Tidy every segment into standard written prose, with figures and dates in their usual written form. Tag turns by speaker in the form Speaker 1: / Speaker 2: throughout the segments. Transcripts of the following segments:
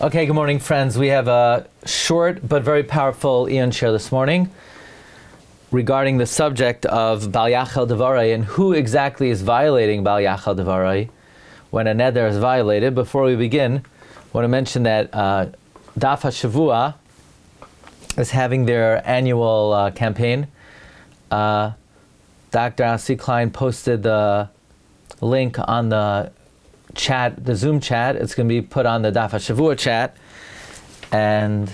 Speaker 1: Okay, good morning, friends. We have a short but very powerful Iyun share this morning regarding the subject of Bal Yachal Devarai and who exactly is violating Bal Yachal Devarai when a Neder is violated. Before we begin, I want to mention that Daf Hashavua is having their annual campaign. Dr. Asi Klein posted the link on the chat, the Zoom chat. It's going to be put on the Daf Hashavua chat. And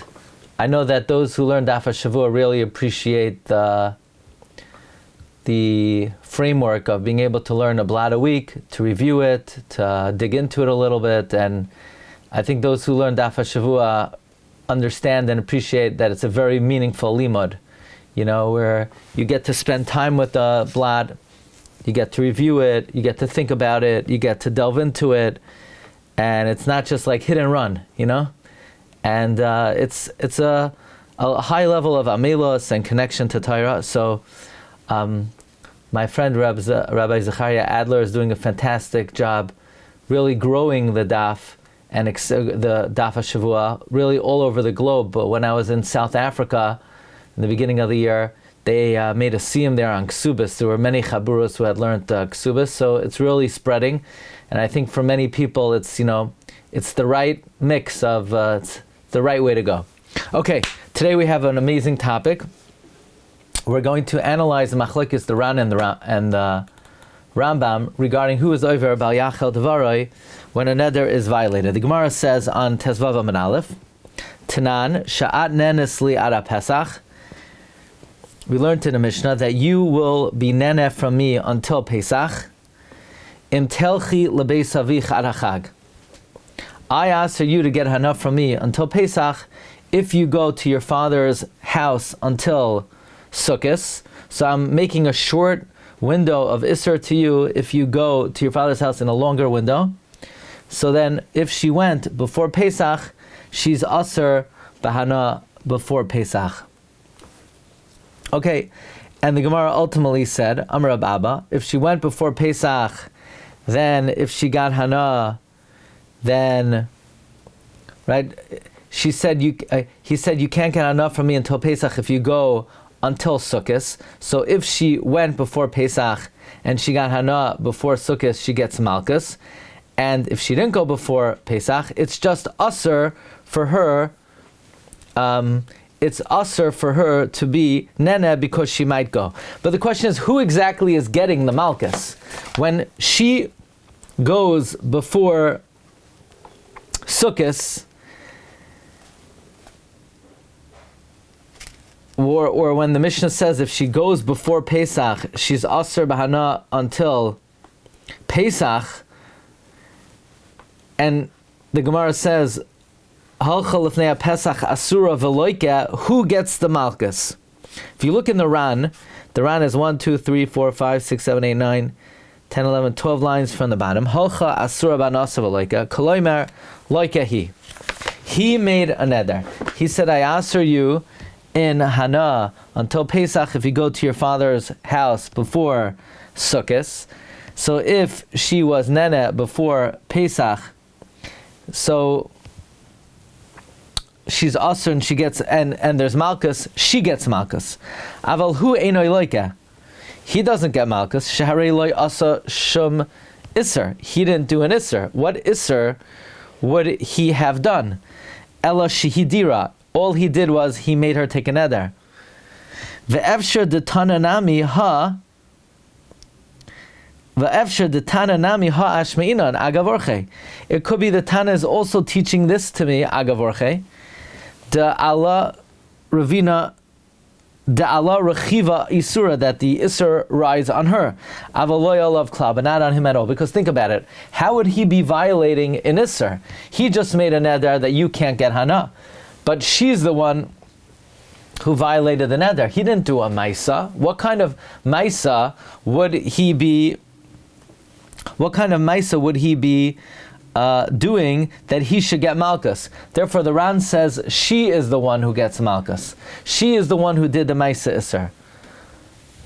Speaker 1: I know that those who learn Daf Hashavua really appreciate the framework of being able to learn a blot a week, to review it, to dig into it a little bit. And I think those who learn Daf Hashavua understand and appreciate that it's a very meaningful limud, where you get to spend time with the blot, you get to review it, you get to think about it, you get to delve into it, and it's not just like hit and run, And it's a high level of amelos and connection to Torah. So my friend Rabbi Zechariah Adler is doing a fantastic job really growing the daf and the Daf HaShavua really all over the globe. But when I was in South Africa in the beginning of the year, they made a siyum there on Ksubis. There were many chaburos who had learned Ksubis, so it's really spreading. And I think for many people, it's it's the right mix of it's the right way to go. Okay, today we have an amazing topic. We're going to analyze the Machlokes, the Ran and the Ramban regarding who is over Bal Yachal Devarai when a neder is violated. The Gemara says on Tezvav Amud Aleph, Tanan Sha'at Nenes Li Ara Pesach. We learned in the Mishnah that you will be nene from me until Pesach. Im telchi lebeis avich ad hachag. I ask for you to get hana from me until Pesach if you go to your father's house until Sukkot. So I'm making a short window of Isser to you if you go to your father's house in a longer window. So then if she went before Pesach, she's Asr Bahana before Pesach. Okay, and the Gemara ultimately said, Amar Rab Abba, if she went before Pesach, then if she got Hana, then, right, he said you can't get Hana from me until Pesach if you go until Sukkot. So if she went before Pesach and she got Hana before Sukkot, she gets Malkus. And if she didn't go before Pesach, it's just Asr for her, it's usher for her to be nene because she might go. But the question is, who exactly is getting the malchus? When she goes before Sukkot, or when the Mishnah says if she goes before Pesach, she's usher bahana until Pesach, and the Gemara says, who gets the malchus? If you look in the Ran is 1, 2, 3, 4, 5, 6, 7, 8, 9, 10, 11, 12 lines from the bottom. He made a neder. He said, I answer you in Hana until Pesach if you go to your father's house before Sukkot. So if she was nene before Pesach, so she's asur and she gets and there's malchus, she gets malchus. Aval hu einoy loike. He doesn't get malchus. Sheharei loy asa shum iser. He didn't do an iser. What iser would he have done? Ella shehidira. All he did was he made her take a neder. Ve'efsher detananami ha. Ve'efsher detananami ha ashmeinan agavorche. It could be the Tana is also teaching this to me agavorche. The Allah Ravina, the Allah Rechiva Isura, that the Isur rides on her. Avaloya love klab, but not on him at all. Because think about it, how would he be violating an Isur? He just made a neder that you can't get Hana. But she's the one who violated the neder. He didn't do a Maisa. What kind of Maisa would he be doing that he should get malchus? Therefore the Ran says she is the one who gets malchus. She is the one who did the Maisa Isser.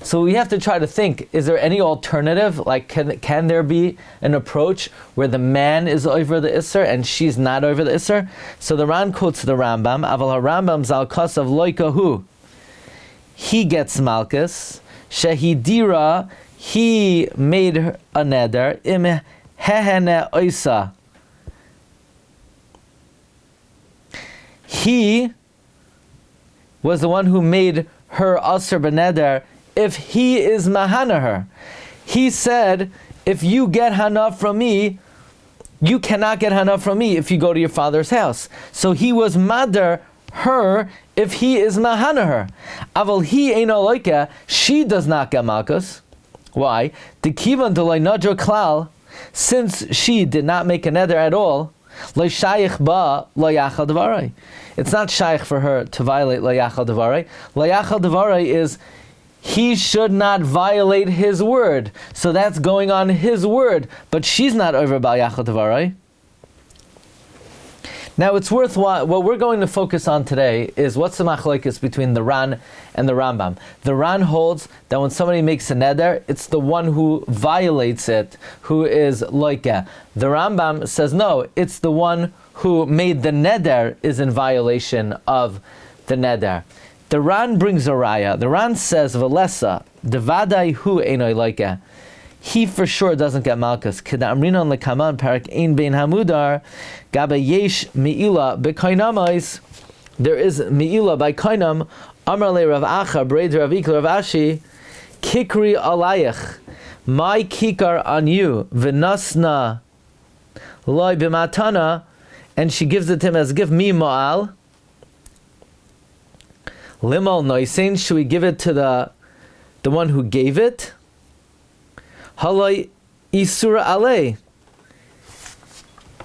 Speaker 1: So we have to try to think, is there any alternative? Like, can there be an approach where the man is over the Isser and she's not over the Isser? So the Ran quotes the Rambam, Aval HaRambam zal kasav loikahu. He gets Malkus, Shehidira, he made a Neder, im hehene oisa. He was the one who made her Asr B'Neder if he is Mahana her. He said, if you get Hana from me, you cannot get Hana from me if you go to your father's house. So he was Madar her if he is Mahana her. Aval he eino loika, she does not get Malkus. Why? The kivan delay nadra klal, since she did not make a neder at all, lo shayich ba lo yachal devarai. It's not shaykh for her to violate lo yachal devarai. Lo yachal devarai is he should not violate his word. So that's going on his word. But she's not over bal yachal devarai. Now it's worthwhile, what we're going to focus on today is what's the Machlokes between the Ran and the Rambam. The Ran holds that when somebody makes a neder, it's the one who violates it who is loika. The Rambam says no, it's the one who made the neder is in violation of the neder. The Ran brings a raya. The Ran says, Velesa, devadai hu einoi loika. He for sure doesn't get Malkus. Kedamrinon lekaman parak ein bein hamudar gabe yesh mi'ila b'kainamais. There is mi'ila by kainam. Amar le Rav Acha b'reid Rav Ikla Rav Ashi kikri alayich. My kikar on you v'nasna loy b'matana, and she gives it to him as give me ma'al. Limal noisein, should we give it to the one who gave it? Halay isura alei.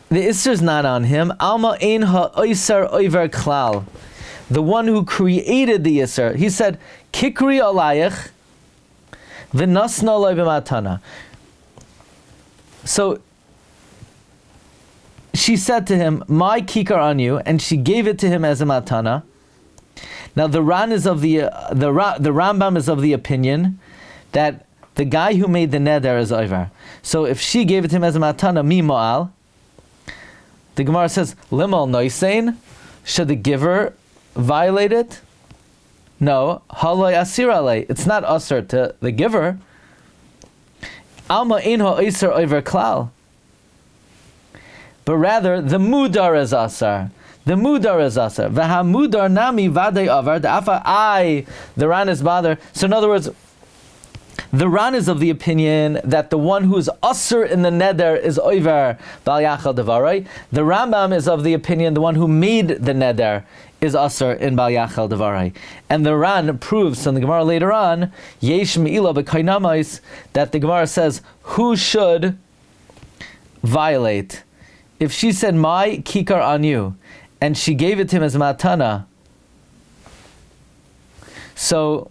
Speaker 1: The isur is not on him. Alma ein ha oisar oiver klal. The one who created the isur. He said, Kikri alayich v'nasna loy b'matana. So she said to him, my kikar on you, and she gave it to him as a matana. Now the Ran is of the Rambam is of the opinion that the guy who made the neder is over. So if she gave it to him as a matana, mi mo'al, the Gemara says, limal noisein, should the giver violate it? No, halay asir alei, it's not asr to the giver. Alma ein ha'isr over klal. But rather, the mudar is asar. The mudar is asar. V'ha mudar nami vadei avar, the afa the Ran is bother. So in other words, the Ran is of the opinion that the one who is usher in the neder is over bal yachal devarai. The Rambam is of the opinion the one who made the neder is usher in bal yachal devarai. And the Ran proves in the Gemara later on, yesh me'ila b'kainamais, that the Gemara says, who should violate? If she said, my kikar on you, and she gave it to him as matana, so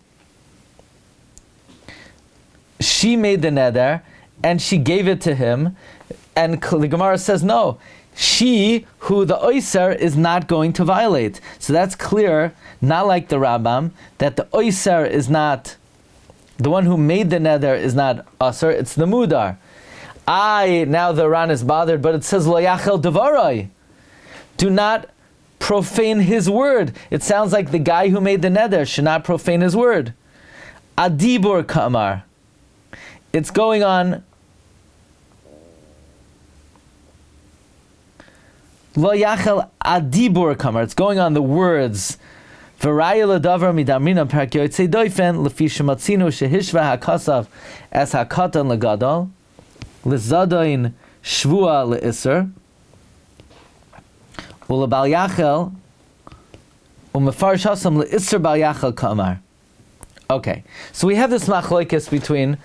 Speaker 1: she made the neder, and she gave it to him, and the Gemara says, no, she, who the oiser, is not going to violate. So that's clear, not like the Rambam, that the oiser is not, the one who made the neder is not aser, it's the mudar. Now the Ran is bothered, but it says, lo yachel devarai. Do not profane his word. It sounds like the guy who made the neder should not profane his word. Adibur kamar. It's going on. Lo yachel adibur kamar. It's going on the words. V'raya ledavar midamrina parak yotzei doifen lefi shematzinu shehishva hakasav es hakatan legadol lezadain shvua leiser ulebal yachel umefarish hasam leiser bal yachel kamar. Okay, so we have this machlokes between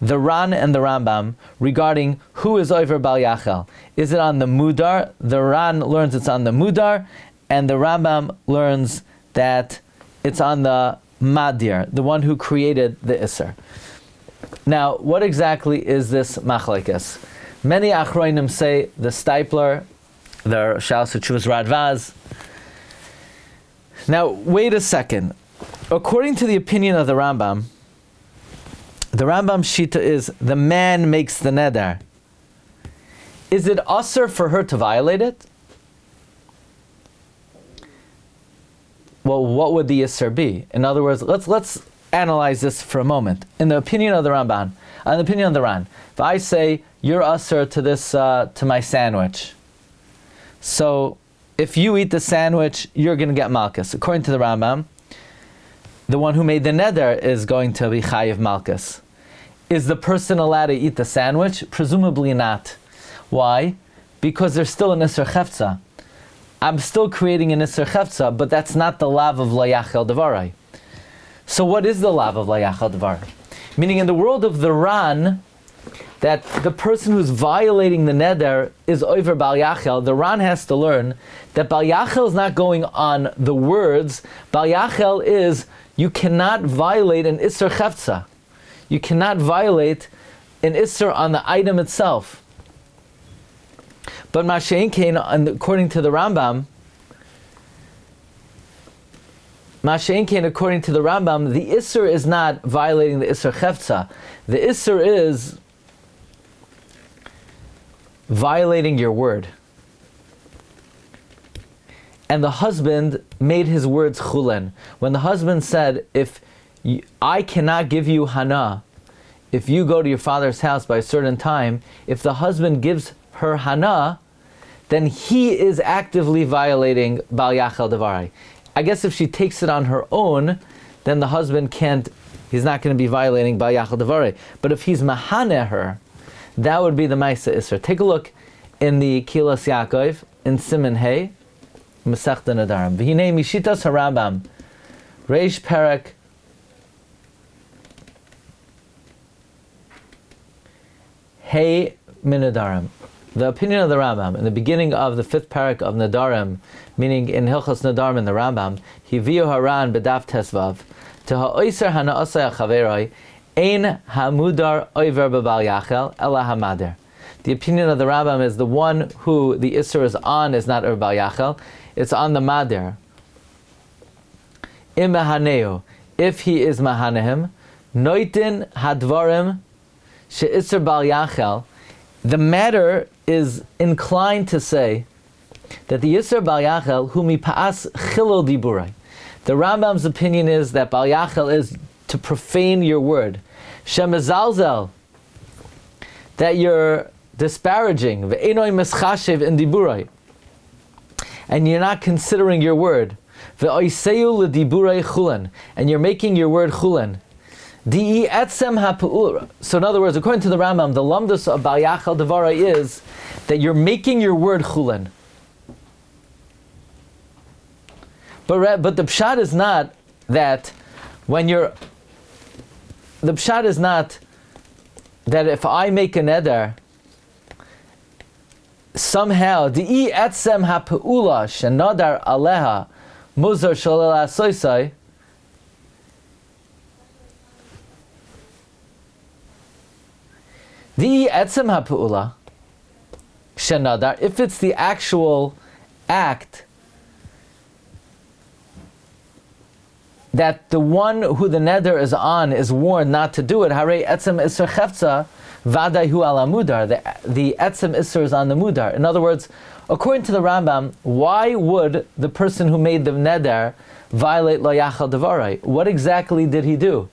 Speaker 1: the Ran and the Rambam regarding who is over bal yachel. Is it on the mudar? The Ran learns it's on the mudar, and the Rambam learns that it's on the madir, the one who created the isser. Now, what exactly is this machlokes? Many achronim say the Steipler, the Shalos Tshuvas Radvaz. Now, wait a second. According to the opinion of the Rambam, the Rambam Shita is the man makes the neder. Is it usher for her to violate it? Well, what would the Isser be? In other words, let's analyze this for a moment. In the opinion of the Ramban, in the opinion of the Ran, if I say you're usher to this to my sandwich, so if you eat the sandwich, you're going to get malchus. According to the Rambam, the one who made the neder is going to be chayiv malchus. Is the person allowed to eat the sandwich? Presumably not. Why? Because there's still an Isser Chefza. I'm still creating an Isser Chefza, but that's not the lav of layachel devarai. So what is the lav of layachel devarai? Meaning in the world of the Ran, that the person who's violating the neder is over Bal Yachel, the Ran has to learn that Bal Yachel is not going on the words. Bal Yachel is, you cannot violate an Isser Chefza. You cannot violate an Isser on the item itself. But Machon Maggid, according to the Rambam, according to the Rambam, the Isser is not violating the Isser Chefza. The Isser is violating your word. And the husband made his words chulen. When the husband said, I cannot give you hana, if you go to your father's house by a certain time, if the husband gives her hana, then he is actively violating Bal Yachel Devarai. I guess if she takes it on her own, then the husband he's not going to be violating Bal Yachel Devarai. But if he's mahane her, that would be the Maisa Isser. Take a look in the Kilas Yaakov, in Siman Hey, Masechta Nedarim. V'hinei mishitas harambam, Reish Perek, Hey Nedarim. The opinion of the Rambam, in the beginning of the 5th parak of Nedarim, meaning in Hilchos Nedarim in the Rambam, Hiviu Haran B'daf Tesvav, to ha'oiser hana'asay ha'chaveroi, ein hamudar oiver b'bal yachel, ela hamader. The opinion of the Rambam is the one who the Isser is on is not over bal yachel, it's on the mader. Im mahaneu, if he is mahanehim, noitin hadvarim she'isser bal yachel, the matter is inclined to say that the Yisr Bal Yachel hu mipa'as chilo diburai. The Rambam's opinion is that Bal Yachel is to profane your word. Shemezalzel, that you're disparaging, ve'enoi meschashev in diburai, and you're not considering your word. Ve'oiseu l'diburai chulen, and you're making your word chulen. So in other words, according to the Rambam, the lamdus of Bal Yachel Devara is that you're making your word chulen. But the pshat is not that the pshat is not that if I make a neder, somehow the etzem ha'peula shenadar aleha muzar shalal asoisai. The etzem ha'pu'ula shenadar, if it's the actual act that the one who the neder is on is warned not to do it, harei etzem isser chefza vadaihu ala mudar, the etzem isser is on the mudar. In other words, according to the Rambam, why would the person who made the neder violate lo yachal devarai? What exactly did he do?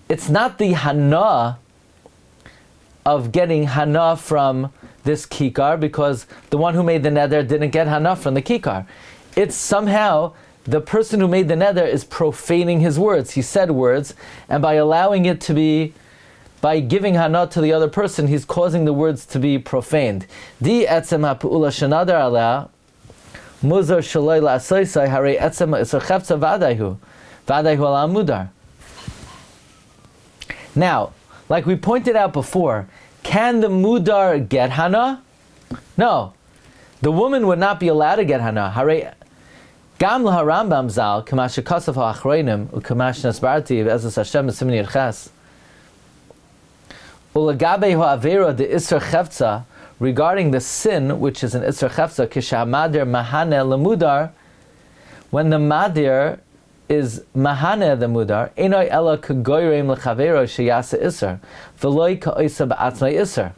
Speaker 1: It's not the hana of getting hana from this kikar, because the one who made the neder didn't get hana from the kikar. It's somehow the person who made the neder is profaning his words. He said words, and by allowing it to be, by giving hana to the other person, he's causing the words to be profaned. Di etzem ha'pu'ula shenadar aleh muzar shaloi la'asoisai harei etzem isur chefza vadaihu ala mudar. Now, like we pointed out before, can the mudar get hana? No. The woman would not be allowed to get hana. Gam laharambam zal, kamash shekasaf ha'achreinim, ukamash nasbarti v'ezes Hashem esimni yerches. Ulagabe ha'avera de isra chefza, regarding the sin, which is an isra chefza, kishamadir mahane lemudar, when the madir is mahane the mudar, enoi ela kagoyrem lechavero sheyasa iser, v'loi ka'oisa ba'atzmai iser.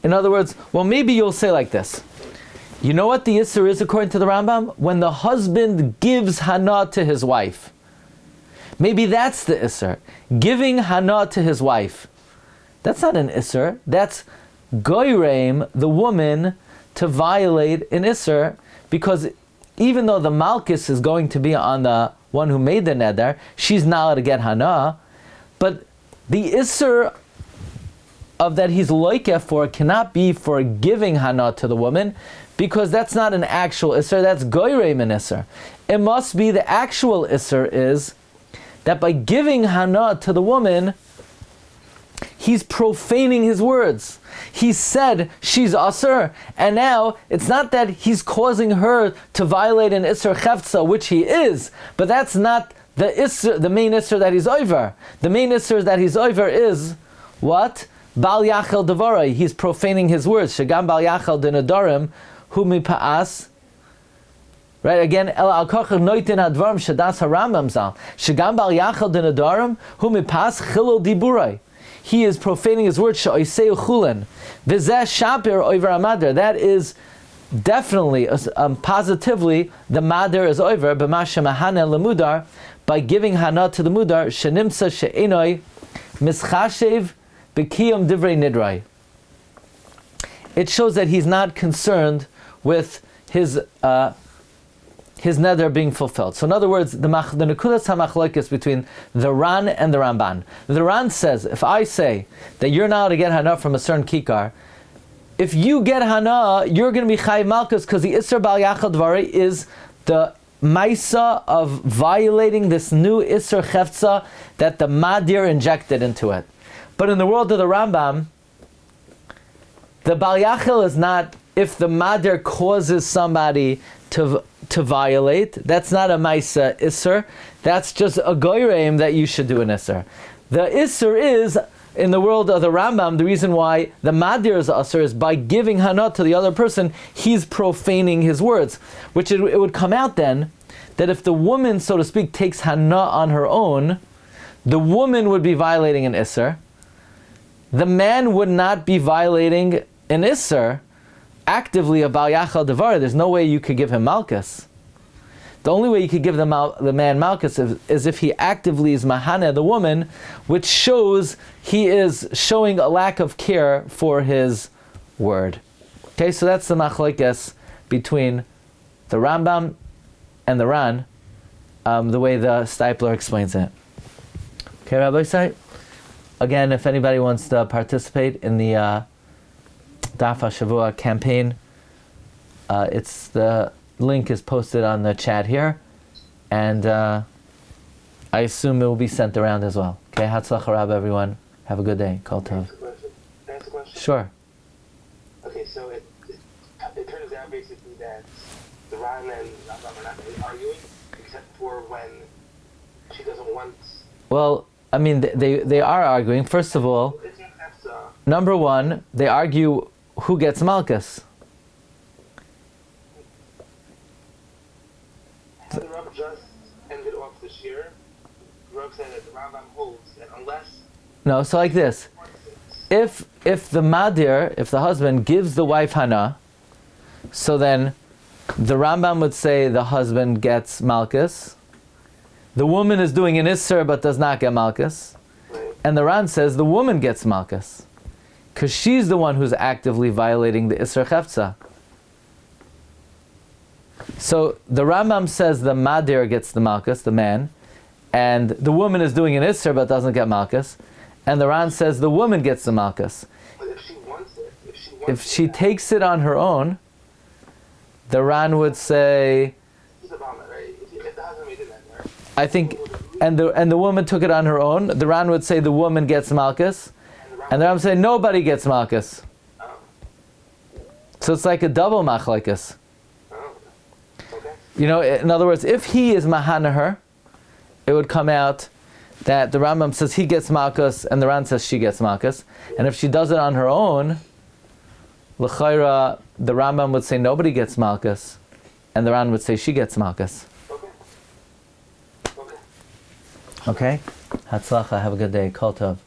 Speaker 1: In other words, well, maybe you'll say like this. You know what the iser is according to the Rambam? When the husband gives hana to his wife. Maybe that's the iser. Giving hana to his wife. That's not an iser. That's goyrem, the woman, to violate an iser, because even though the malchus is going to be on the one who made the neder, she's not allowed to get hana, but the iser of that he's loikeh for cannot be for giving hana to the woman, because that's not an actual iser, that's goyrem an iser. It must be the actual iser is that by giving hana to the woman, he's profaning his words. He said she's asur, and now it's not that he's causing her to violate an isur chefza, which he is, but that's not the isur, the main isur that he's over. The main isur that he's over is what? Bal yachel devarai. He's profaning his words. Shagam bal yachel de Nedarim hu mipa'as. Right, again, el al kochach noitin hadvarim shadas harambam zal. Shagam bal yachel de Nedarim hu mipa'as chilul diburai. He is profaning his words. She'oiseu chulen v'zeh shapir over amader. That is definitely, positively, the mader is over. B'masha mahane lemudar, by giving hana to the mudar. Shenimsa she'enoi mischashev b'kiyum divrei nidrai. It shows that he's not concerned with his neder being fulfilled. So in other words, the nekudas hamachlokes between the Ran and the Ramban. The Ran says, if I say that you're not allowed to get hana from a certain kikar, if you get hana, you're going to be chayiv malchus, because the isser bal yachal dvari is the maisa of violating this new isser chefza that the madir injected into it. But in the world of the Rambam, the bal yachal is not if the madir causes somebody to violate. That's not a maisa isser. That's just a goyrem that you should do an isser. The isser is, in the world of the Rambam, the reason why the madir is asser is by giving hana to the other person, he's profaning his words. Which it would come out then, that if the woman, so to speak, takes hana on her own, the woman would be violating an isser. The man would not be violating an isser actively a bal yachal devar. There's no way you could give him malchus. The only way you could give the man malchus is if he actively is mahane the woman, which shows he is showing a lack of care for his word. Okay, so that's the machlokes between the Rambam and the Ran, the way the Steipler explains it. Okay, Rabbi Say. Again, if anybody wants to participate in the Daf Hashavua campaign, it's the link is posted on the chat here, and I assume it will be sent around as well. Okay, Hatzlach Harab, everyone. Have a good day. Kol Tov.
Speaker 2: Next question.
Speaker 1: Sure.
Speaker 2: Okay, so it turns out basically that the Ran and Ramban are not really arguing, except for when she doesn't want.
Speaker 1: Well, I mean, they are arguing. First of all, number one, they argue who gets malchus.
Speaker 2: The Rambam just ended off this year. The Rambam said that the Rambam holds that unless.
Speaker 1: No, so like this. If the madir, if the husband gives the wife hana, so then the Rambam would say the husband gets malchus. The woman is doing an isser but does not get malchus. And the Ran says the woman gets malchus, because she's the one who's actively violating the isser chefza. So the Rambam says the madir gets the malchus, the man, and the woman is doing an isser but doesn't get malchus. And the Ran says the woman gets the malchus.
Speaker 2: But if she wants it,
Speaker 1: if she takes it on her own, the Ran would say,
Speaker 2: If the husband made it there,
Speaker 1: I think, and the woman took it on her own, the Ran would say the woman gets malchus, and the Ran would say nobody gets malchus. So it's like a double machlokes.
Speaker 2: Okay.
Speaker 1: You know, in other words, if he is mahana her, it would come out that the Rambam says he gets malchus and the Ran says she gets malchus. And if she does it on her own, l'chayra, the Rambam would say nobody gets malchus, and the Ran would say she gets malchus.
Speaker 2: Okay.
Speaker 1: Okay? Hatzlacha, have a good day. Kol tov.